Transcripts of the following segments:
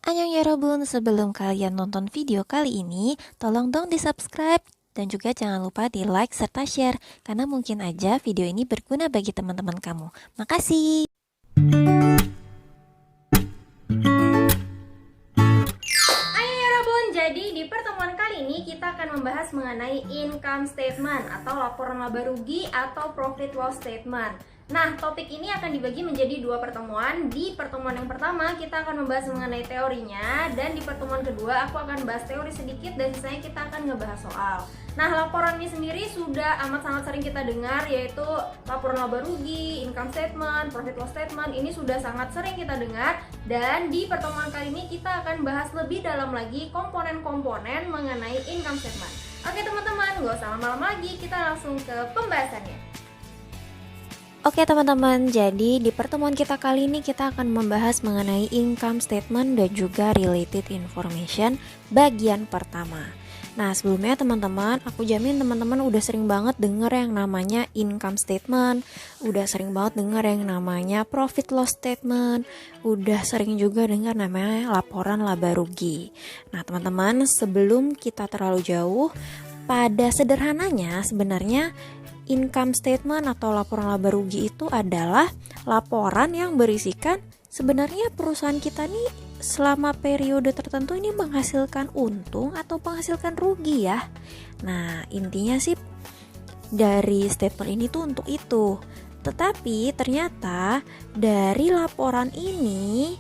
Annyeong Yorobun, sebelum kalian nonton video kali ini, tolong dong di-subscribe dan juga jangan lupa di like serta share karena mungkin aja video ini berguna bagi teman-teman kamu. Makasih. Ayo Yorobun, jadi di pertemuan kali ini kita akan membahas mengenai income statement atau laporan laba rugi atau profit loss statement. Nah, topik ini akan dibagi menjadi dua pertemuan. Di pertemuan yang pertama kita akan membahas mengenai teorinya, dan di pertemuan kedua aku akan bahas teori sedikit dan sisanya kita akan ngebahas soal. Nah, laporannya sendiri sudah amat sangat sering kita dengar, yaitu laporan laba rugi, income statement, profit loss statement. Ini sudah sangat sering kita dengar, dan di pertemuan kali ini kita akan bahas lebih dalam lagi komponen-komponen mengenai income statement. Oke teman-teman, gak usah lama-lama lagi, kita langsung ke pembahasannya. Oke teman-teman, jadi di pertemuan kita kali ini kita akan membahas mengenai income statement dan juga related information bagian pertama. Nah sebelumnya teman-teman, aku jamin teman-teman udah sering banget denger yang namanya income statement, udah sering banget denger yang namanya profit loss statement, udah sering juga dengar namanya laporan laba rugi. Nah teman-teman, sebelum kita terlalu jauh, pada sederhananya sebenarnya income statement atau laporan laba rugi itu adalah laporan yang berisikan sebenarnya perusahaan kita nih selama periode tertentu ini menghasilkan untung atau menghasilkan rugi ya. Nah intinya sih dari statement ini tuh untuk itu. Tetapi ternyata dari laporan ini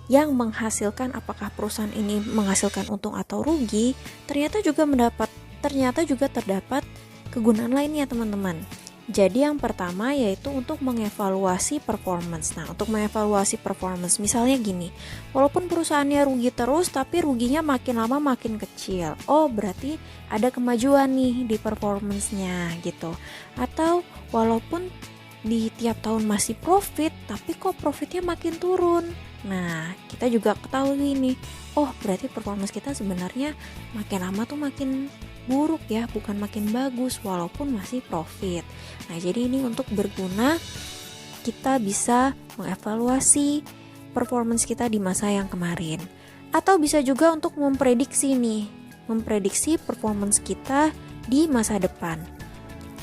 yang menghasilkan apakah perusahaan ini menghasilkan untung atau rugi, ternyata juga terdapat kegunaan lainnya teman-teman. Jadi yang pertama yaitu untuk mengevaluasi performance. Nah untuk mengevaluasi performance misalnya gini, walaupun perusahaannya rugi terus tapi ruginya makin lama makin kecil, oh berarti ada kemajuan nih di performance-nya gitu. Atau walaupun di tiap tahun masih profit tapi kok profitnya makin turun. Nah kita juga ketahui nih, oh berarti performance kita sebenarnya makin lama tuh makin buruk ya, bukan makin bagus walaupun masih profit. Nah jadi ini untuk berguna kita bisa mengevaluasi performance kita di masa yang kemarin. Atau bisa juga untuk memprediksi performance kita di masa depan.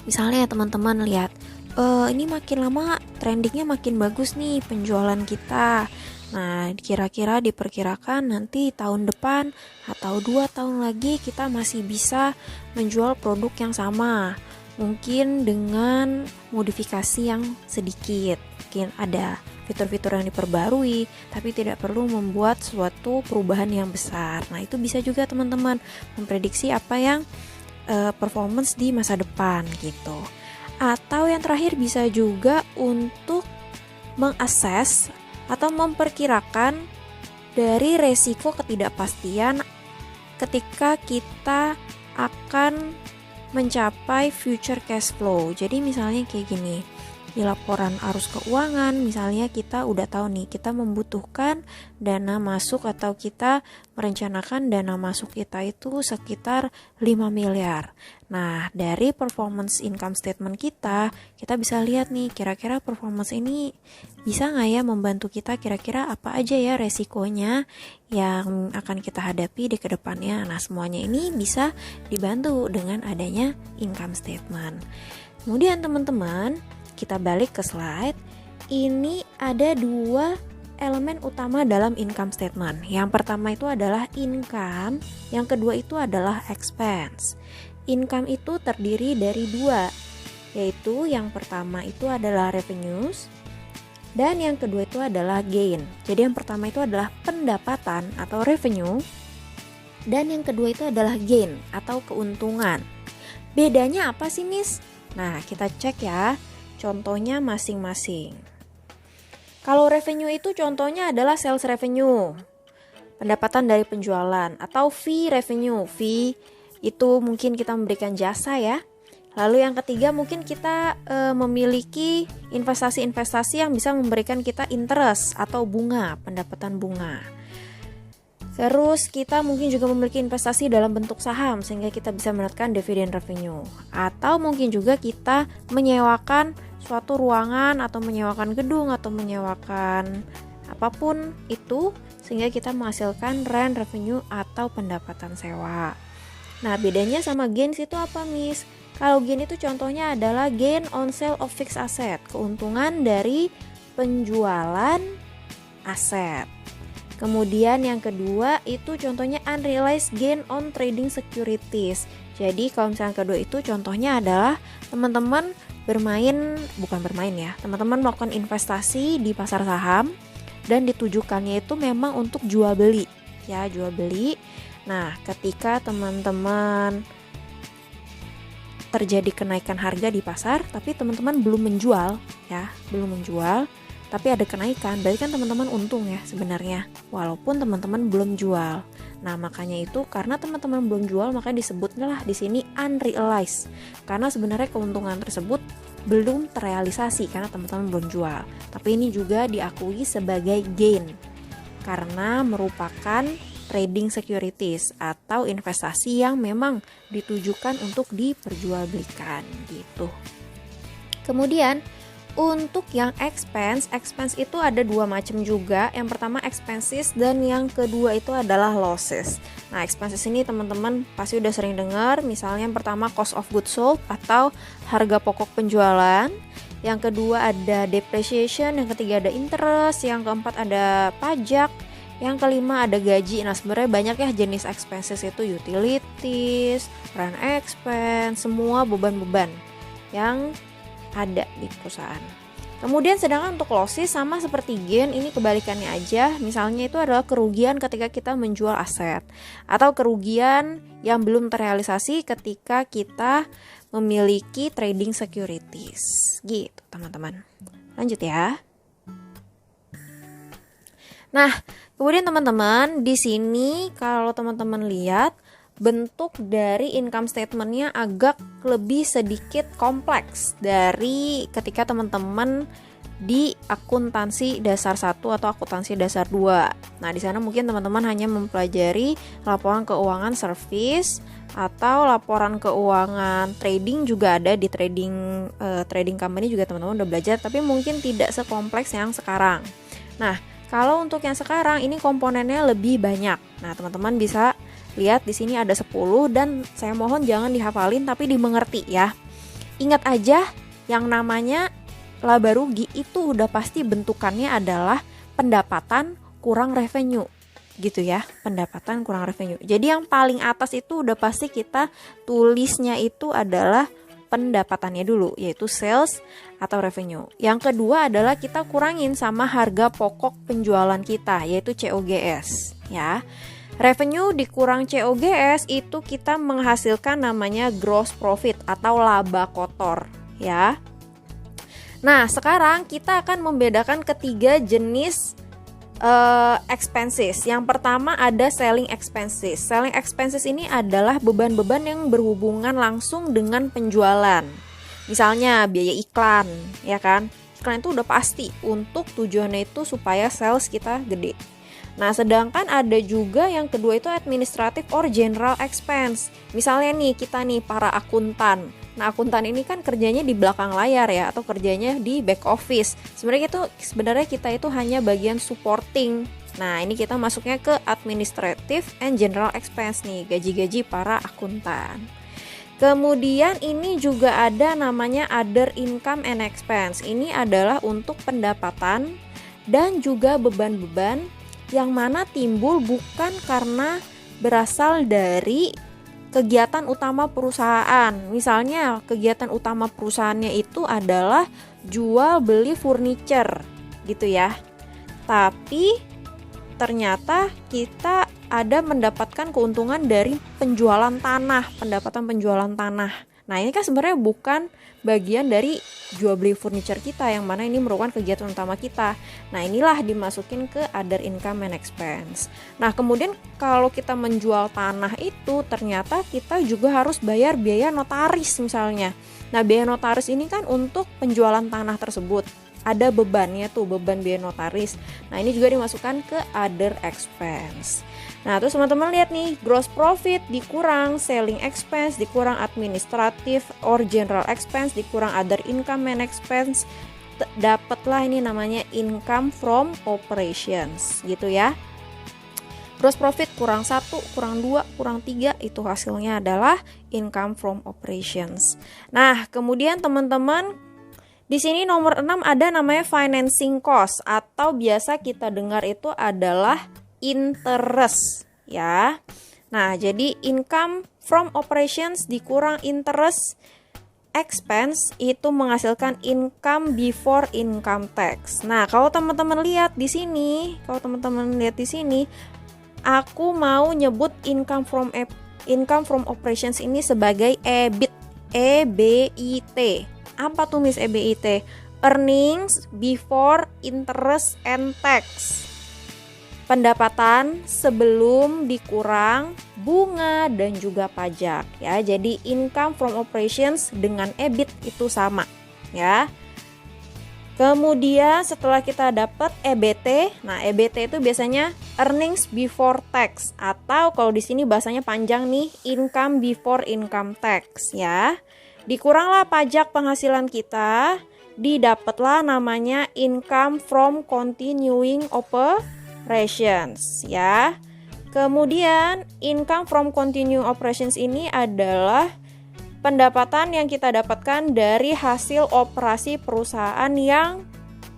Misalnya teman-teman lihat, ini makin lama trendingnya makin bagus nih penjualan kita. Nah, kira-kira diperkirakan nanti tahun depan atau 2 tahun lagi kita masih bisa menjual produk yang sama. Mungkin dengan modifikasi yang sedikit. Mungkin ada fitur-fitur yang diperbarui, tapi tidak perlu membuat suatu perubahan yang besar. Nah, itu bisa juga teman-teman memprediksi apa yang performance di masa depan gitu. Atau yang terakhir bisa juga untuk mengakses atau memperkirakan dari resiko ketidakpastian ketika kita akan mencapai future cash flow. Jadi misalnya kayak gini, di laporan arus keuangan misalnya kita udah tahu nih kita membutuhkan dana masuk atau kita merencanakan dana masuk kita itu sekitar 5 miliar. Nah dari performance income statement kita bisa lihat nih kira-kira performance ini bisa nggak ya membantu kita, kira-kira apa aja ya resikonya yang akan kita hadapi di kedepannya. Nah semuanya ini bisa dibantu dengan adanya income statement. Kemudian teman-teman, kita balik ke slide. Ini ada 2 elemen utama dalam income statement. Yang pertama itu adalah income, yang kedua itu adalah expense. Income itu terdiri dari 2, yaitu yang pertama itu adalah revenues dan yang kedua itu adalah gain. Jadi yang pertama itu adalah pendapatan atau revenue dan yang kedua itu adalah gain atau keuntungan. Bedanya apa sih, Miss? Nah, kita cek ya. Contohnya masing-masing. Kalau revenue itu contohnya adalah sales revenue, pendapatan dari penjualan, atau fee revenue. Fee itu mungkin kita memberikan jasa ya. Lalu yang ketiga mungkin kita memiliki investasi-investasi yang bisa memberikan kita interest atau bunga, pendapatan bunga. Terus kita mungkin juga memiliki investasi dalam bentuk saham sehingga kita bisa mendapatkan dividen revenue. Atau mungkin juga kita menyewakan suatu ruangan atau menyewakan gedung atau menyewakan apapun itu sehingga kita menghasilkan rent revenue atau pendapatan sewa. Nah, bedanya sama gains itu apa, Miss? Kalau gain itu contohnya adalah gain on sale of fixed asset, keuntungan dari penjualan aset. Kemudian yang kedua itu contohnya unrealized gain on trading securities. Jadi kalau misalnya kedua itu contohnya adalah teman-teman teman-teman melakukan investasi di pasar saham dan ditujukannya itu memang untuk jual beli. Ya, jual beli. Nah, ketika teman-teman terjadi kenaikan harga di pasar tapi teman-teman belum menjual, tapi ada kenaikan, berarti kan teman-teman untung ya sebenarnya, walaupun teman-teman belum jual. Nah, makanya itu karena teman-teman belum jual, makanya disebutnya lah di sini unrealized. Karena sebenarnya keuntungan tersebut belum terrealisasi karena teman-teman belum jual. Tapi ini juga diakui sebagai gain karena merupakan trading securities atau investasi yang memang ditujukan untuk diperjualbelikan gitu. Kemudian untuk yang expense itu ada dua macam juga. Yang pertama expenses dan yang kedua itu adalah losses. Nah, expenses ini teman-teman pasti udah sering dengar. Misalnya yang pertama cost of goods sold atau harga pokok penjualan. Yang kedua ada depreciation, yang ketiga ada interest, yang keempat ada pajak, yang kelima ada gaji. Nah, sebenarnya banyak ya jenis expenses itu, utilities, rent expense, semua beban-beban yang ada di perusahaan. Kemudian sedangkan untuk losses sama seperti gain, ini kebalikannya aja. Misalnya itu adalah kerugian ketika kita menjual aset atau kerugian yang belum terrealisasi ketika kita memiliki trading securities. Gitu, teman-teman. Lanjut ya. Nah, kemudian teman-teman di sini kalau teman-teman lihat bentuk dari income statement-nya agak lebih sedikit kompleks dari ketika teman-teman di akuntansi dasar 1 atau akuntansi dasar 2. Nah, di sana mungkin teman-teman hanya mempelajari laporan keuangan service atau laporan keuangan trading, juga ada di trading company juga teman-teman udah belajar, tapi mungkin tidak sekompleks yang sekarang. Nah, kalau untuk yang sekarang ini komponennya lebih banyak. Nah, teman-teman bisa lihat di sini ada 10 dan saya mohon jangan dihafalin tapi dimengerti ya. Ingat aja yang namanya laba rugi itu udah pasti bentukannya adalah pendapatan kurang revenue. Gitu ya, pendapatan kurang revenue. Jadi yang paling atas itu udah pasti kita tulisnya itu adalah pendapatannya dulu, yaitu sales atau revenue. Yang kedua adalah kita kurangin sama harga pokok penjualan kita, yaitu COGS ya. Revenue dikurang COGS itu kita menghasilkan namanya gross profit atau laba kotor ya. Nah, sekarang kita akan membedakan ketiga jenis expenses. Yang pertama ada selling expenses. Selling expenses ini adalah beban-beban yang berhubungan langsung dengan penjualan. Misalnya biaya iklan, ya kan? Iklan itu udah pasti untuk tujuannya itu supaya sales kita gede. Nah, sedangkan ada juga yang kedua itu administrative or general expense. Misalnya nih, kita nih para akuntan. Nah, akuntan ini kan kerjanya di belakang layar ya, atau kerjanya di back office. Sebenarnya kita itu hanya bagian supporting. Nah, ini kita masuknya ke administrative and general expense nih, gaji-gaji para akuntan. Kemudian ini juga ada namanya other income and expense. Ini adalah untuk pendapatan dan juga beban-beban yang mana timbul bukan karena berasal dari kegiatan utama perusahaan. Misalnya kegiatan utama perusahaannya itu adalah jual beli furniture gitu ya. Tapi ternyata kita ada mendapatkan keuntungan dari penjualan tanah, pendapatan penjualan tanah. Nah, ini kan sebenarnya bukan bagian dari jual beli furniture kita, yang mana ini merupakan kegiatan utama kita. Nah, inilah dimasukin ke other income and expense. Nah, kemudian kalau kita menjual tanah itu ternyata kita juga harus bayar biaya notaris misalnya. Nah, biaya notaris ini kan untuk penjualan tanah tersebut. Ada bebannya tuh, beban biaya notaris. Nah, ini juga dimasukkan ke other expense. Nah, terus teman-teman lihat nih, gross profit dikurang selling expense, dikurang administrative or general expense, dikurang other income and expense, dapatlah ini namanya income from operations gitu ya. Gross profit kurang 1, kurang 2, kurang 3, itu hasilnya adalah income from operations. Nah, kemudian teman-teman, di sini nomor 6 ada namanya financing cost, atau biasa kita dengar itu adalah interest ya. Nah, jadi income from operations dikurang interest expense itu menghasilkan income before income tax. Nah, kalau teman-teman lihat di sini, aku mau nyebut income from operations ini sebagai EBIT. EBIT. Apa tuh Miss EBIT? Earnings before interest and tax. Pendapatan sebelum dikurang bunga dan juga pajak ya. Jadi income from operations dengan EBIT itu sama ya. Kemudian setelah kita dapat EBT, nah EBT itu biasanya earnings before tax, atau kalau di sini bahasanya panjang nih, income before income tax ya. Dikuranglah pajak penghasilan kita, didapatlah namanya income from continuing operations ya. Kemudian income from continuing operations ini adalah pendapatan yang kita dapatkan dari hasil operasi perusahaan yang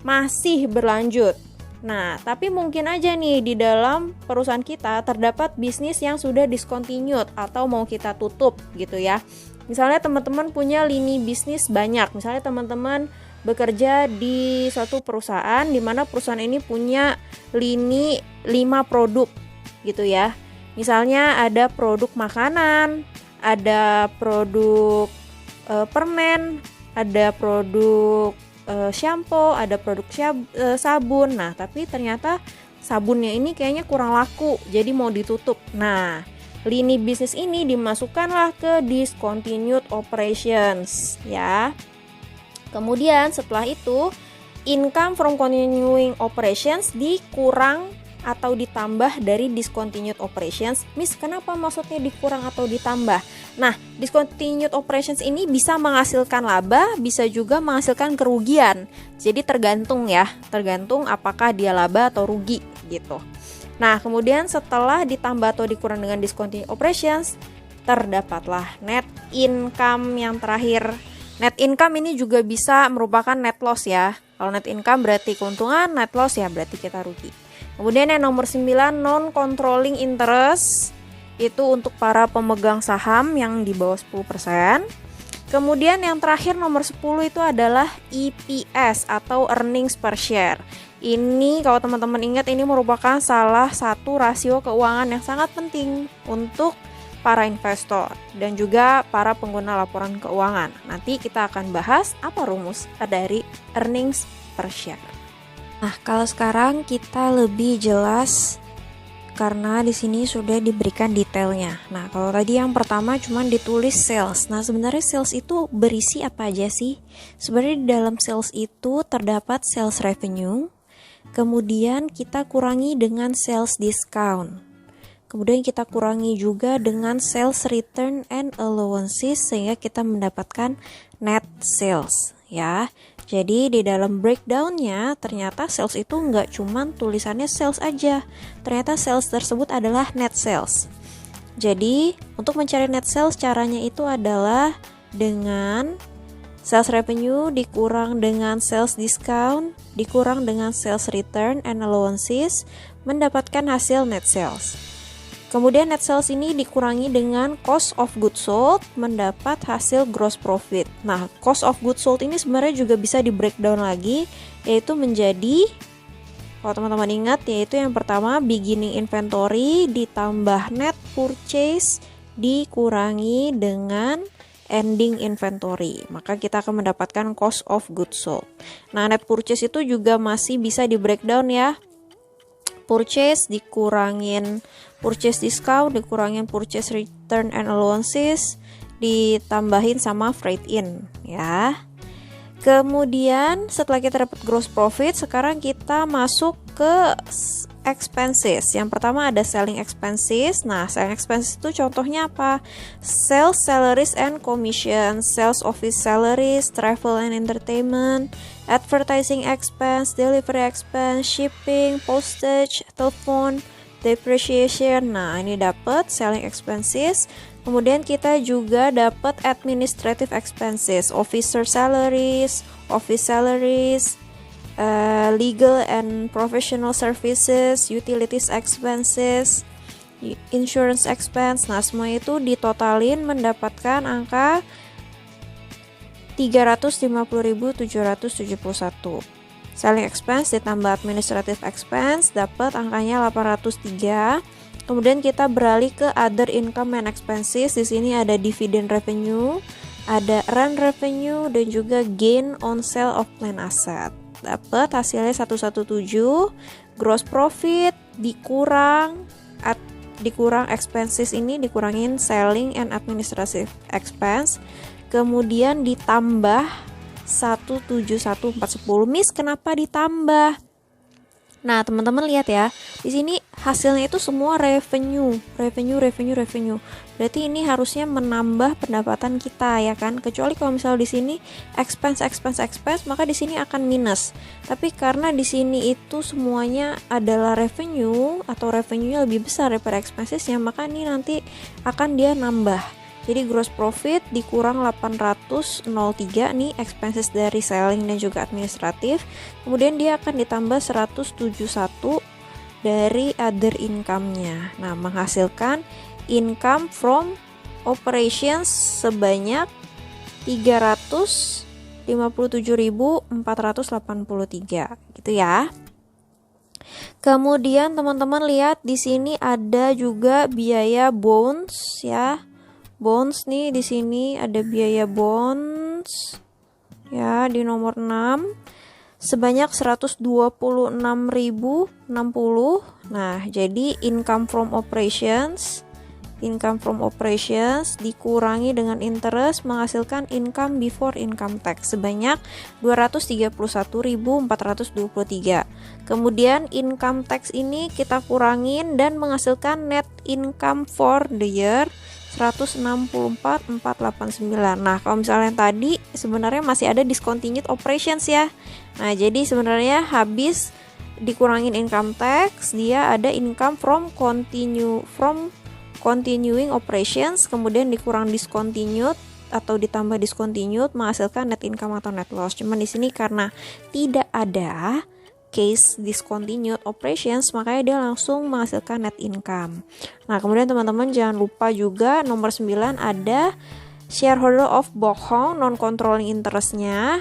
masih berlanjut. Nah, tapi mungkin aja nih di dalam perusahaan kita terdapat bisnis yang sudah discontinued atau mau kita tutup gitu ya. Misalnya teman-teman punya lini bisnis banyak. Misalnya teman-teman bekerja di suatu perusahaan di mana perusahaan ini punya lini 5 produk gitu ya. Misalnya ada produk makanan, ada produk permen, ada produk shampoo, ada produk sabun. Nah, tapi ternyata sabunnya ini kayaknya kurang laku, jadi mau ditutup. Nah, lini bisnis ini dimasukkanlah ke discontinued operations ya. Kemudian setelah itu income from continuing operations dikurang atau ditambah dari discontinued operations. Miss, kenapa maksudnya dikurang atau ditambah? Nah, discontinued operations ini bisa menghasilkan laba, bisa juga menghasilkan kerugian. Jadi tergantung apakah dia laba atau rugi gitu. Nah, kemudian setelah ditambah atau dikurang dengan discontinued operations, terdapatlah net income yang terakhir. Net income ini juga bisa merupakan net loss ya. Kalau net income berarti keuntungan, net loss ya berarti kita rugi. Kemudian yang nomor 9, non-controlling interest, itu untuk para pemegang saham yang di bawah 10%. Kemudian yang terakhir nomor 10 itu adalah EPS atau earnings per share. Ini kalau teman-teman ingat, ini merupakan salah satu rasio keuangan yang sangat penting untuk para investor dan juga para pengguna laporan keuangan. Nanti kita akan bahas apa rumus dari earnings per share. Nah, kalau sekarang kita lebih jelas karena di sini sudah diberikan detailnya. Nah, kalau tadi yang pertama cuma ditulis sales. Nah, sebenarnya sales itu berisi apa aja sih? Sebenarnya di dalam sales itu terdapat sales revenue, kemudian kita kurangi dengan sales discount. Kemudian kita kurangi juga dengan sales return and allowances sehingga kita mendapatkan net sales ya. Jadi di dalam breakdownnya ternyata sales itu nggak cuman tulisannya sales aja. Ternyata sales tersebut adalah net sales. Jadi untuk mencari net sales caranya itu adalah dengan sales revenue dikurang dengan sales discount, dikurang dengan sales return and allowances, mendapatkan hasil net sales. Kemudian net sales ini dikurangi dengan cost of goods sold, mendapat hasil gross profit. Nah, cost of goods sold ini sebenarnya juga bisa di breakdown lagi, yaitu menjadi, kalau teman-teman ingat, yaitu yang pertama beginning inventory ditambah net purchase dikurangi dengan ending inventory. Maka kita akan mendapatkan cost of goods sold. Nah, net purchase itu juga masih bisa di breakdown ya. Purchase dikurangin purchase discount, dikurangin purchase return and allowances, ditambahin sama freight in ya. Kemudian setelah kita dapat gross profit, sekarang kita masuk ke expenses. Yang pertama ada selling expenses. Nah, selling expenses itu contohnya apa? Sales, salaries and commission, sales office salaries, travel and entertainment, advertising expense, delivery expense, shipping, postage, telepon, depreciation. Nah, ini dapat selling expenses. Kemudian kita juga dapat administrative expenses, office salaries, legal and professional services, utilities expenses, insurance expense. Nah, semua itu ditotalin mendapatkan angka 350.771. Selling expense ditambah administrative expense dapat angkanya 803. Kemudian kita beralih ke other income and expenses. Di sini ada dividend revenue, ada rent revenue, dan juga gain on sale of plant asset. Dapat hasilnya 117. Gross profit dikurang expenses ini, dikurangin selling and administrative expense. Kemudian ditambah 171.410. Miss, kenapa ditambah? Nah, teman-teman lihat ya. Di sini hasilnya itu semua revenue. Berarti ini harusnya menambah pendapatan kita ya kan? Kecuali kalau misalnya di sini expense, maka di sini akan minus. Tapi karena di sini itu semuanya adalah revenue atau revenue-nya lebih besar daripada expenses-nya, maka ini nanti akan dia nambah. Jadi gross profit dikurang 803 nih expenses dari selling dan juga administratif. Kemudian dia akan ditambah 171 dari other income-nya. Nah, menghasilkan income from operations sebanyak 357.483 gitu ya. Kemudian teman-teman lihat di sini ada juga biaya bonds ya. Bonds nih, di sini ada biaya bonds ya di nomor 6 sebanyak 126.060. Nah, jadi income from operations dikurangi dengan interest menghasilkan income before income tax sebanyak 231.423. Kemudian income tax ini kita kurangin dan menghasilkan net income for the year 164.489. Nah, kalau misalnya dari sebenarnya masih ada discontinued operations ya. Nah, jadi sebenarnya habis dikurangin income tax, dia ada income from continuing operations, kemudian dikurang discontinued atau ditambah discontinued menghasilkan net income atau net loss. Cuman di sini karena tidak ada case discontinued operations, makanya dia langsung menghasilkan net income. Nah, kemudian teman-teman jangan lupa juga nomor 9 ada shareholder of Bokhong non-controlling interest-nya.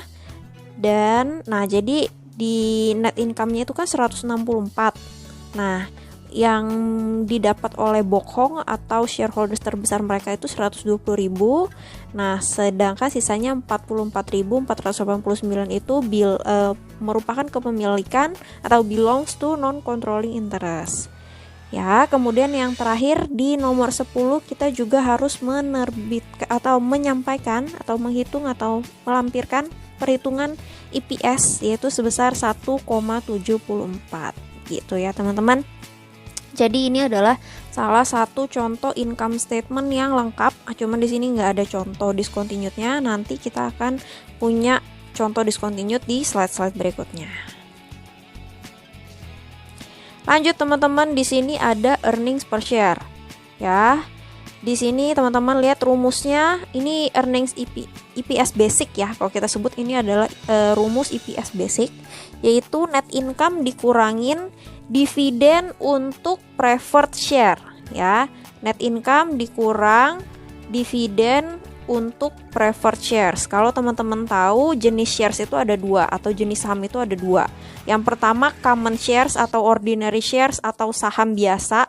Dan nah, jadi di net income-nya itu kan 164. Nah, yang didapat oleh Bokhong atau shareholders terbesar mereka itu 120.000. Nah, sedangkan sisanya 44.489 itu merupakan kepemilikan atau belongs to non-controlling interest. Ya, kemudian yang terakhir di nomor 10 kita juga harus menerbitkan atau menyampaikan atau menghitung atau melampirkan perhitungan EPS yaitu sebesar 1,74 gitu ya, teman-teman. Jadi ini adalah salah satu contoh income statement yang lengkap. Cuman di sini nggak ada contoh discontinued-nya. Nanti kita akan punya contoh discontinued di slide-slide berikutnya. Lanjut teman-teman, di sini ada earnings per share. Ya. Di sini teman-teman lihat rumusnya. Ini earnings EPS basic ya. Kalau kita sebut ini adalah rumus EPS basic, yaitu net income dikurangin dividen untuk preferred share ya. Net income dikurang dividen untuk preferred shares. Kalau teman-teman tahu jenis shares itu ada dua atau jenis saham itu ada dua. Yang pertama common shares atau ordinary shares atau saham biasa.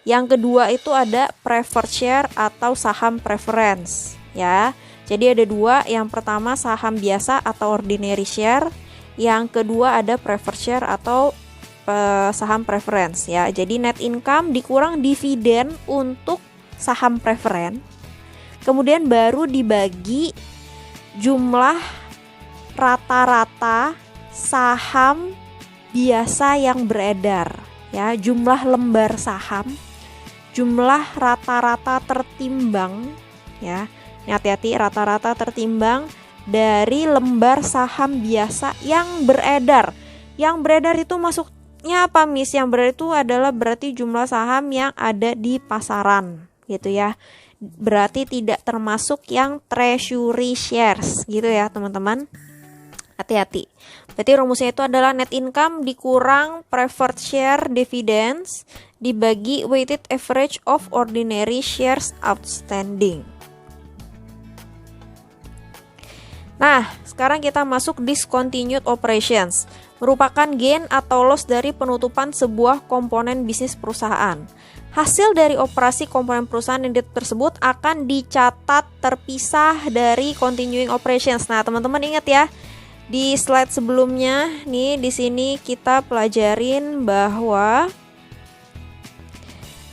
Yang kedua itu ada preferred share atau saham preference ya. Jadi ada dua, yang pertama saham biasa atau ordinary share, yang kedua ada preferred share atau saham preference ya. Jadi net income dikurang dividen untuk saham preference, kemudian baru dibagi jumlah rata-rata saham biasa yang beredar ya, jumlah lembar saham, jumlah rata-rata tertimbang ya. Hati-hati, rata-rata tertimbang dari lembar saham biasa yang beredar. Yang beredar itu beratnya apa Miss? Yang berat itu adalah berarti jumlah saham yang ada di pasaran gitu ya. Berarti tidak termasuk yang treasury shares gitu ya teman-teman. Hati-hati. Berarti rumusnya itu adalah net income dikurang preferred share dividends dibagi weighted average of ordinary shares outstanding. Nah, sekarang kita masuk discontinued operations. Merupakan gain atau loss dari penutupan sebuah komponen bisnis perusahaan. Hasil dari operasi komponen perusahaan yang tersebut akan dicatat terpisah dari continuing operations. Nah, teman-teman ingat ya, di slide sebelumnya nih di sini kita pelajarin bahwa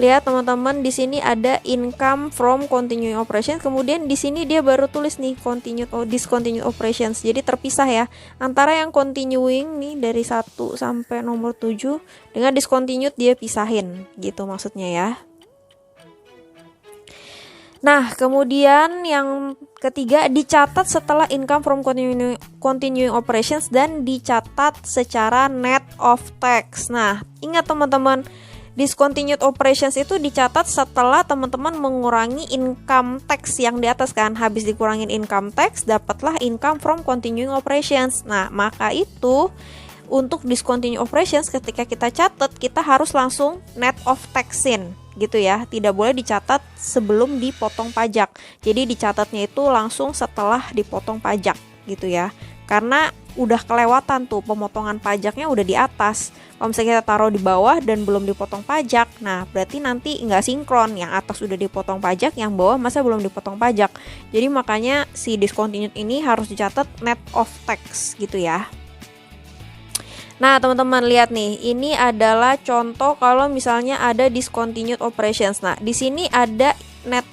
lihat teman-teman, di sini ada income from continuing operations, kemudian di sini dia baru tulis nih discontinued operations. Jadi terpisah ya antara yang continuing nih dari 1 sampai nomor 7 dengan discontinued, dia pisahin gitu maksudnya ya. Nah, kemudian yang ketiga dicatat setelah income from continuing operations dan dicatat secara net of tax. Nah, ingat teman-teman, discontinued operations itu dicatat setelah teman-teman mengurangi income tax yang di atas kan. Habis dikurangin income tax, dapatlah income from continuing operations. Nah, maka itu untuk discontinued operations ketika kita catat, kita harus langsung net of taxin gitu ya. Tidak boleh dicatat sebelum dipotong pajak. Jadi dicatatnya itu langsung setelah dipotong pajak gitu ya. Karena udah kelewatan tuh pemotongan pajaknya udah di atas. Kalau misalnya kita taruh di bawah dan belum dipotong pajak, nah berarti nanti nggak sinkron. Yang atas udah dipotong pajak, yang bawah masa belum dipotong pajak. Jadi makanya si discontinued ini harus dicatat net of tax gitu ya. Nah teman-teman lihat nih, ini adalah contoh kalau misalnya ada discontinued operations. Nah di sini ada net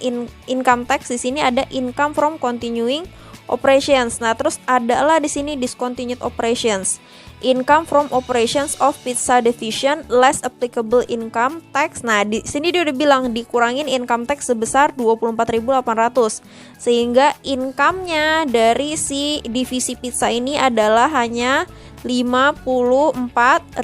income tax, di sini ada income from continuing operations. Nah, terus adalah di sini discontinued operations. Income from operations of pizza division less applicable income tax. Nah, di sini dia udah bilang dikurangin income tax sebesar 24.800. Sehingga income-nya dari si divisi pizza ini adalah hanya 54.000.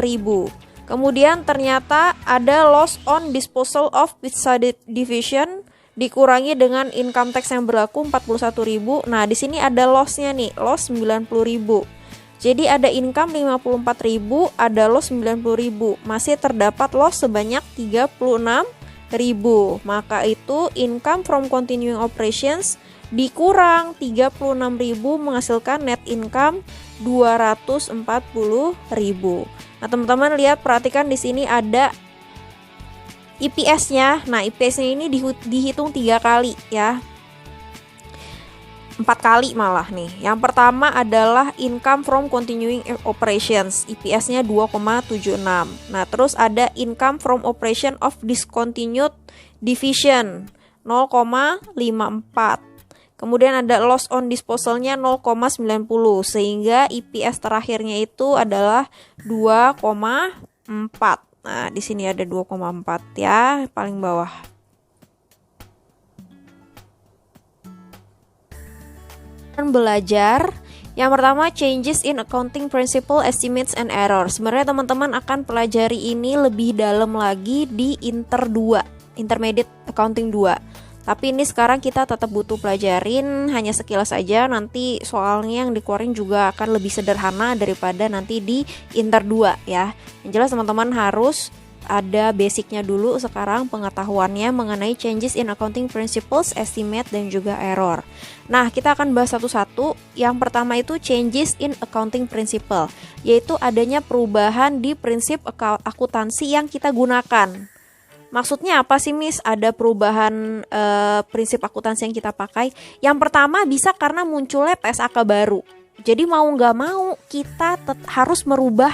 Kemudian ternyata ada loss on disposal of pizza division dikurangi dengan income tax yang berlaku 41.000. Nah, di sini ada loss-nya nih, loss 90.000. Jadi ada income 54.000, ada loss 90.000. Masih terdapat loss sebanyak 36.000. Maka itu income from continuing operations dikurang 36.000 menghasilkan net income 240.000. Nah, teman-teman lihat, perhatikan di sini ada EPS-nya. Nah, EPS-nya ini dihitung 3 kali ya. 4 kali malah nih. Yang pertama adalah income from continuing operations. EPS-nya 2,76. Nah, terus ada income from operation of discontinued division 0,54. Kemudian ada loss on disposal-nya 0,90 sehingga EPS terakhirnya itu adalah 2,4. Nah, di sini ada 2,4 ya, paling bawah. Dan belajar yang pertama, changes in accounting principle, estimates and errors. Sebenarnya teman-teman akan pelajari ini lebih dalam lagi di Intermediate Accounting 2. Tapi ini sekarang kita tetap butuh pelajarin hanya sekilas aja. Nanti soalnya yang dikeluarin juga akan lebih sederhana daripada nanti di Inter 2 ya. Yang jelas teman-teman harus ada basicnya dulu sekarang, pengetahuannya mengenai changes in accounting principles, estimate dan juga error. Nah, kita akan bahas satu-satu. Yang pertama itu changes in accounting principle, yaitu adanya perubahan di prinsip akuntansi yang kita gunakan. Maksudnya apa sih Miss? Ada perubahan prinsip akuntansi yang kita pakai. Yang pertama bisa karena munculnya PSAK baru. Jadi mau nggak mau kita harus merubah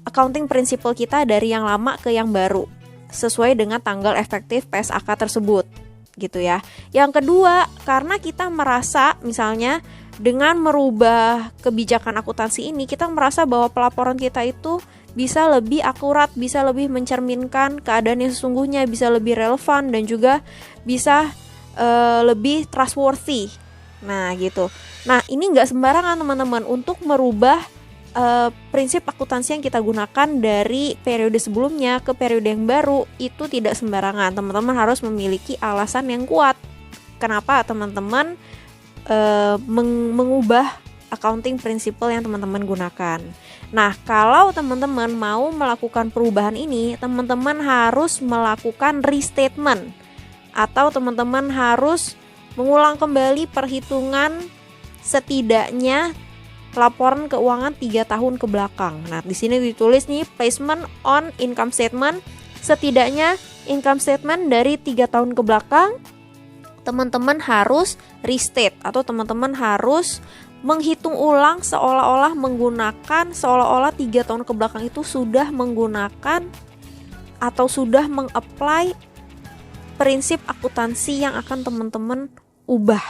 accounting principle kita dari yang lama ke yang baru sesuai dengan tanggal efektif PSAK tersebut gitu ya. Yang kedua, karena kita merasa misalnya dengan merubah kebijakan akuntansi ini, kita merasa bahwa pelaporan kita itu bisa lebih akurat, bisa lebih mencerminkan keadaan yang sesungguhnya, bisa lebih relevan dan juga bisa lebih trustworthy. Nah gitu. Nah ini nggak sembarangan teman-teman untuk merubah prinsip akuntansi yang kita gunakan dari periode sebelumnya ke periode yang baru itu tidak sembarangan. Teman-teman harus memiliki alasan yang kuat. Kenapa teman-teman mengubah accounting principle yang teman-teman gunakan. Nah, kalau teman-teman mau melakukan perubahan ini, teman-teman harus melakukan restatement atau teman-teman harus mengulang kembali perhitungan setidaknya laporan keuangan 3 tahun ke belakang. Nah, di sini ditulis nih placement on income statement, setidaknya income statement dari 3 tahun ke belakang teman-teman harus restate atau teman-teman harus menghitung ulang seolah-olah 3 tahun ke belakang itu sudah menggunakan atau sudah meng-apply prinsip akuntansi yang akan teman-teman ubah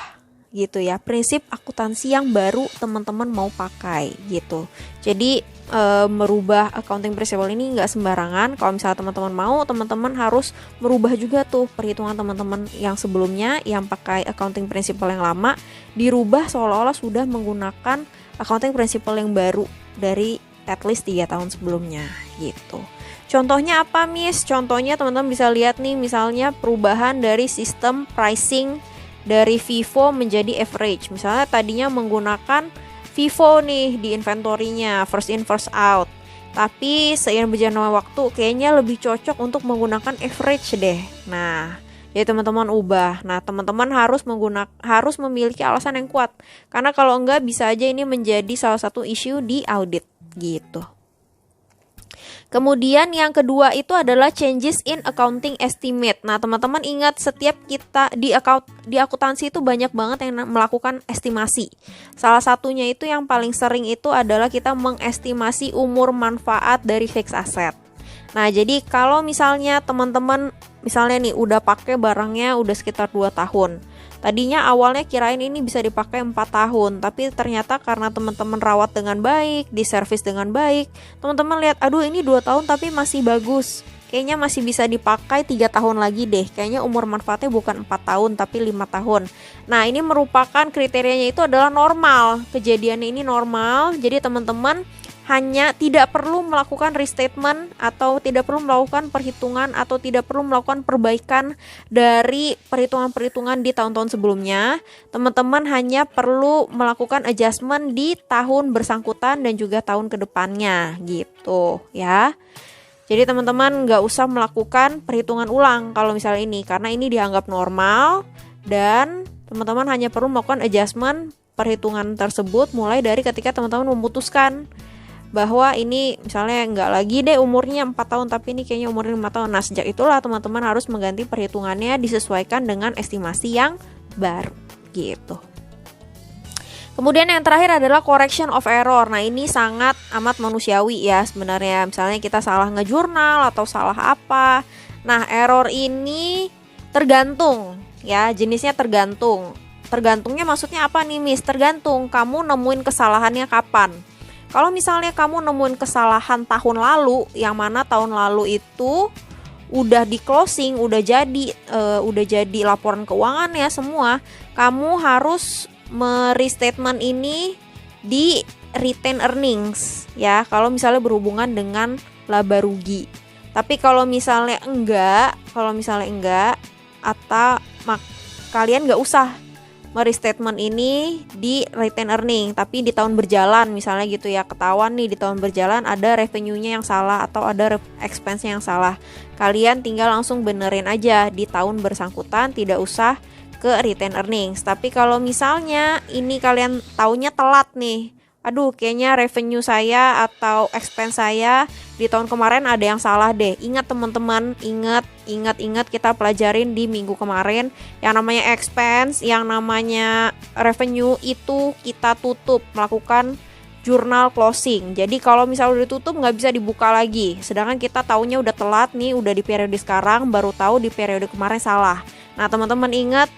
gitu ya, prinsip akuntansi yang baru teman-teman mau pakai gitu. Jadi merubah accounting principle ini nggak sembarangan. Kalau misalnya teman-teman mau, teman-teman harus merubah juga tuh perhitungan teman-teman yang sebelumnya yang pakai accounting principle yang lama, dirubah seolah-olah sudah menggunakan accounting principle yang baru dari at least 3 tahun sebelumnya gitu. Contohnya apa, Miss? Contohnya teman-teman bisa lihat nih, misalnya perubahan dari sistem pricing dari FIFO menjadi average. Misalnya tadinya menggunakan FIFO nih di inventory-nya, first in first out. Tapi seiring berjalannya waktu kayaknya lebih cocok untuk menggunakan average deh. Nah, jadi teman-teman ubah. Nah, teman-teman harus memiliki alasan yang kuat. Karena kalau enggak bisa aja ini menjadi salah satu isu di audit gitu. Kemudian yang kedua itu adalah changes in accounting estimate. Nah, teman-teman ingat setiap kita di akuntansi itu banyak banget yang melakukan estimasi. Salah satunya itu yang paling sering itu adalah kita mengestimasi umur manfaat dari fixed asset. Nah, jadi kalau misalnya teman-teman misalnya nih udah pakai barangnya udah sekitar 2 tahun. Tadinya awalnya kirain ini bisa dipakai 4 tahun, tapi ternyata karena teman-teman rawat dengan baik, diservis dengan baik, teman-teman lihat, aduh ini 2 tahun tapi masih bagus. Kayaknya masih bisa dipakai 3 tahun lagi deh. Kayaknya umur manfaatnya bukan 4 tahun tapi 5 tahun. Nah, ini merupakan kriterianya itu adalah normal. Kejadiannya ini normal. Jadi teman-teman hanya tidak perlu melakukan restatement atau tidak perlu melakukan perhitungan atau tidak perlu melakukan perbaikan dari perhitungan-perhitungan di tahun-tahun sebelumnya. Teman-teman hanya perlu melakukan adjustment di tahun bersangkutan dan juga tahun kedepannya gitu ya. Jadi teman-teman nggak usah melakukan perhitungan ulang kalau misalnya ini, karena ini dianggap normal dan teman-teman hanya perlu melakukan adjustment perhitungan tersebut mulai dari ketika teman-teman memutuskan bahwa ini misalnya nggak lagi deh umurnya 4 tahun tapi ini kayaknya umurnya 5 tahun. Nah, sejak itulah teman-teman harus mengganti perhitungannya disesuaikan dengan estimasi yang baru gitu. Kemudian yang terakhir adalah correction of error. Nah, ini sangat amat manusiawi ya sebenarnya. Misalnya kita salah ngejurnal atau salah apa. Nah, error ini tergantung ya, jenisnya tergantung. Tergantungnya maksudnya apa nih, Miss? Tergantung kamu nemuin kesalahannya kapan. Kalau misalnya kamu nemuin kesalahan tahun lalu, yang mana tahun lalu itu udah di closing, udah jadi laporan keuangan ya semua, kamu harus merestatement ini di retained earnings ya. Kalau misalnya berhubungan dengan laba rugi. Tapi kalau misalnya enggak, atau kalian nggak usah merestatement ini di retained earning, tapi di tahun berjalan misalnya gitu ya, ketahuan nih di tahun berjalan ada revenue-nya yang salah atau ada expense-nya yang salah. Kalian tinggal langsung benerin aja di tahun bersangkutan, tidak usah ke retained earnings. Tapi kalau misalnya ini kalian taunya telat nih, aduh kayaknya revenue saya atau expense saya di tahun kemarin ada yang salah deh. Ingat teman-teman, ingat kita pelajarin di minggu kemarin, yang namanya expense, yang namanya revenue itu kita tutup, melakukan jurnal closing. Jadi kalau misalnya udah ditutup nggak bisa dibuka lagi. Sedangkan kita taunya udah telat nih, udah di periode sekarang, baru tahu di periode kemarin salah. Nah, teman-teman ingat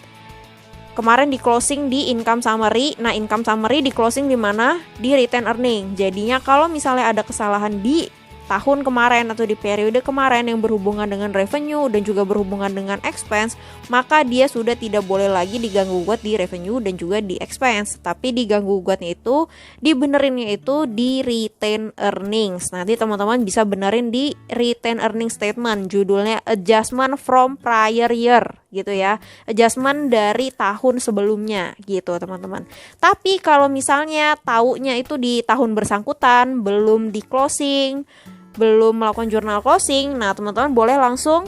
kemarin di closing di income summary. Nah, income summary di closing di mana? Di retained earning. Jadinya kalau misalnya ada kesalahan di tahun kemarin atau di periode kemarin yang berhubungan dengan revenue dan juga berhubungan dengan expense, maka dia sudah tidak boleh lagi diganggu gugat di revenue dan juga di expense. Tapi diganggu gugatnya itu, dibenerinnya itu di retain earnings. Nanti teman-teman bisa benerin di retain earnings statement, judulnya adjustment from prior year gitu ya, adjustment dari tahun sebelumnya gitu teman-teman. Tapi kalau misalnya taunya itu di tahun bersangkutan, belum di closing, belum melakukan jurnal closing, nah teman-teman boleh langsung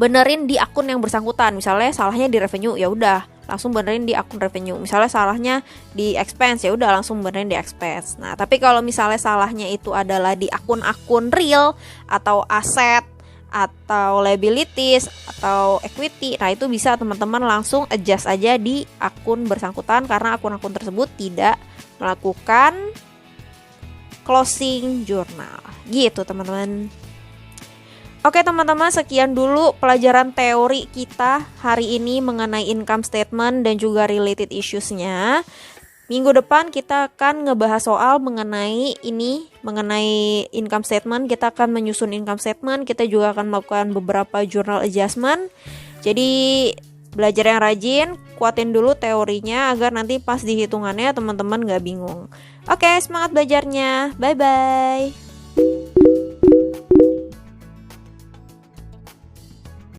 benerin di akun yang bersangkutan. Misalnya salahnya di revenue, ya udah langsung benerin di akun revenue. Misalnya salahnya di expense, ya udah langsung benerin di expense. Nah, tapi kalau misalnya salahnya itu adalah di akun-akun real atau aset atau liabilities atau equity, nah itu bisa teman-teman langsung adjust aja di akun bersangkutan karena akun-akun tersebut tidak melakukan closing journal gitu teman-teman. Oke teman-teman, sekian dulu pelajaran teori kita hari ini mengenai income statement dan juga related issues-nya. Minggu depan kita akan ngebahas soal mengenai income statement. Kita akan menyusun income statement, kita juga akan melakukan beberapa journal adjustment. Jadi belajar yang rajin, kuatin dulu teorinya agar nanti pas di hitungannya teman-teman gak bingung. Oke, semangat belajarnya. Bye-bye.